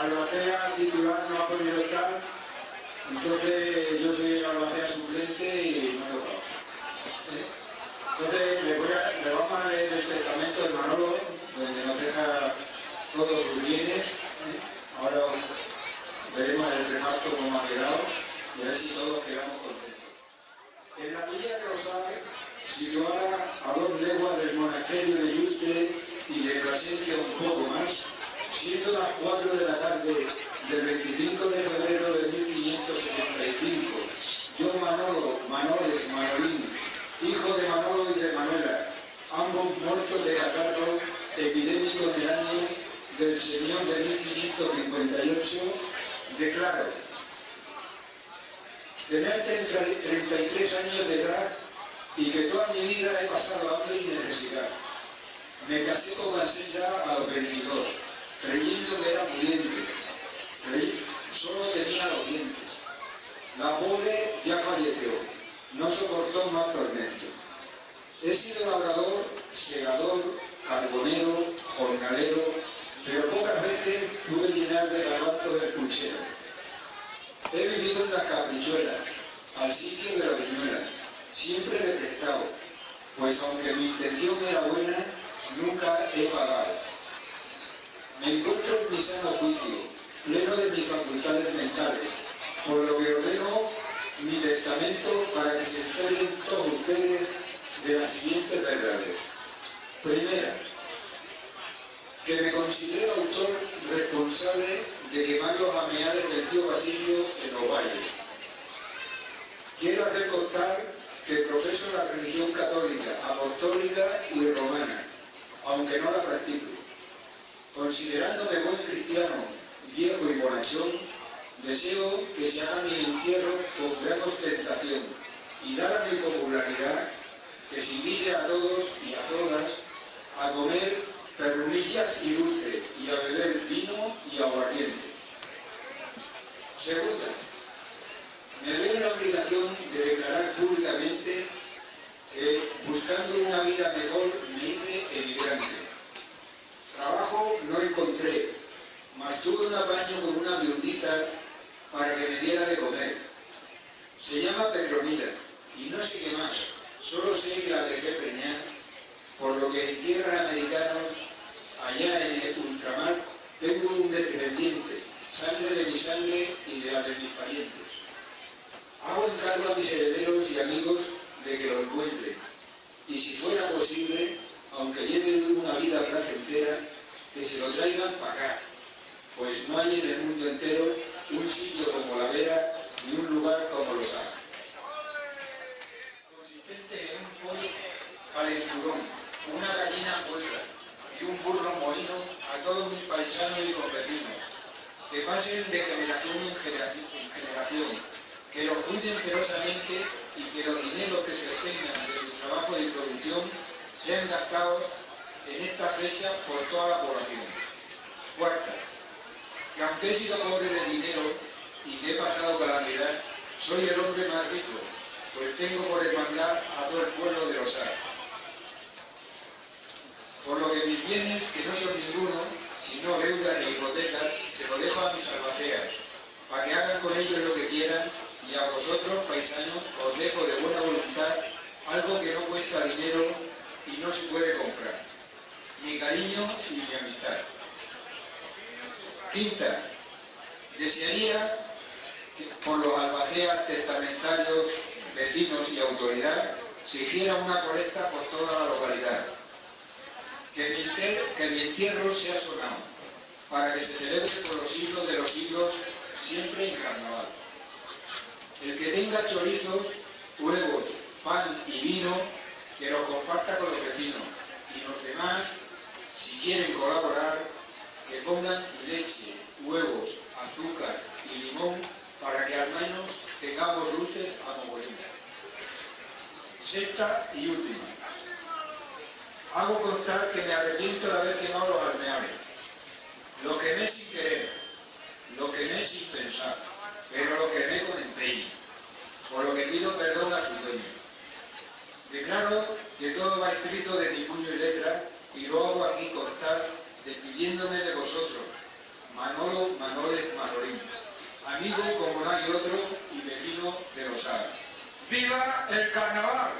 albacea titular no ha podido estar, entonces yo soy el albacea suplente y no he tocado. Entonces le vamos a leer el testamento de Manolo, donde nos deja todos sus bienes. Ahora veremos el reparto cómo ha quedado y a ver si todos quedamos contentos. En la villa de Osar, situada a 2 leguas del monasterio de Yuste y de Plasencia un poco más, siendo las 4 de la tarde del 25 de febrero de 1575, yo Manolo, Manoles, Manolín, hijo de Manolo y de Manuela, ambos muertos de catarro epidémico en el año del Señor de 1558, declaro tener 33 años de edad y que toda mi vida he pasado hambre y necesidad. Me casé con Gansella a los 22, creyendo que era pudiente. Solo tenía los dientes. La pobre ya falleció, no soportó más tormento. He sido labrador, segador, carbonero, jornalero, pero pocas veces pude llenar de garbanzo el puchero. He vivido en las caprichuelas, al sitio de la viñuela, siempre de prestado, pues aunque mi intención era buena, nunca he pagado. Me encuentro en mi sano juicio, pleno de mis facultades mentales, por lo que ordeno mi testamento para que se enteren todos ustedes de las siguientes verdades. Primera, que me considero autor responsable de quemar los ameales del tío Basilio en los valles. Quiero hacer constar que profeso la religión católica, apostólica y romana, aunque no la practico. Considerándome buen cristiano, viejo y bonachón, deseo que se haga mi entierro con gran ostentación y dada mi popularidad, que se invite a todos y a todas a comer perrunillas y dulce y a beber vino y aguardiente. Segunda, me veo en la obligación de declarar públicamente que buscando una vida mejor me hice emigrante. Trabajo no encontré, mas tuve un apaño con una viudita para que me diera de comer. Se llama Petronila y no sé qué más, solo sé que la dejé preñar, por lo que en tierras americanos, allá en el ultramar, tengo un descendiente, sangre de mi sangre y de la de mis parientes. Hago encargo a mis herederos y amigos de que lo encuentren, y si fuera posible, aunque lleve una vida placentera, que se lo traigan para acá, pues no hay en el mundo entero un sitio como La Vera ni un lugar como Los Ángeles. Consistente en un pollo calenturón, una gallina puerta y un burro mohino a todos mis paisanos y convecinos, que pasen de generación en generación, que los cuiden celosamente y que los dineros que se obtengan de su trabajo y producción sean gastados en esta fecha por toda la población. Cuarta, que aunque he sido pobre de dinero y que he pasado calamidad, soy el hombre más rico, pues tengo por hermandad a todo el pueblo de Osar. Por lo que mis bienes, que no son ninguno, sino deudas e hipotecas, se lo dejo a mis albaceas, para que hagan con ellos lo que quieran, y a vosotros, paisanos, os dejo de buena voluntad algo que no cuesta dinero y no se puede comprar, ni cariño ni mi amistad. Quinta, desearía que por los albaceas, testamentarios, vecinos y autoridad se hiciera una colecta por toda la localidad. Que mi entierro sea sonado, para que se celebre por los siglos de los siglos, siempre en carnaval. El que tenga chorizos, huevos, pan y vino, que los comparta con los vecinos. Y los demás, si quieren colaborar, que pongan leche, huevos, azúcar y limón, para que al menos tengamos luces a mogollón. Sexta y última. Hago constar que me arrepiento de haber quemado los almeales. Lo quemé sin querer, lo quemé sin pensar, pero lo quemé con empeño, por lo que pido perdón a su dueño. Declaro que todo va escrito de mi puño y letra y lo hago aquí constar despidiéndome de vosotros, Manolo, amigo como no hay otro y vecino de Losada. ¡Viva el carnaval!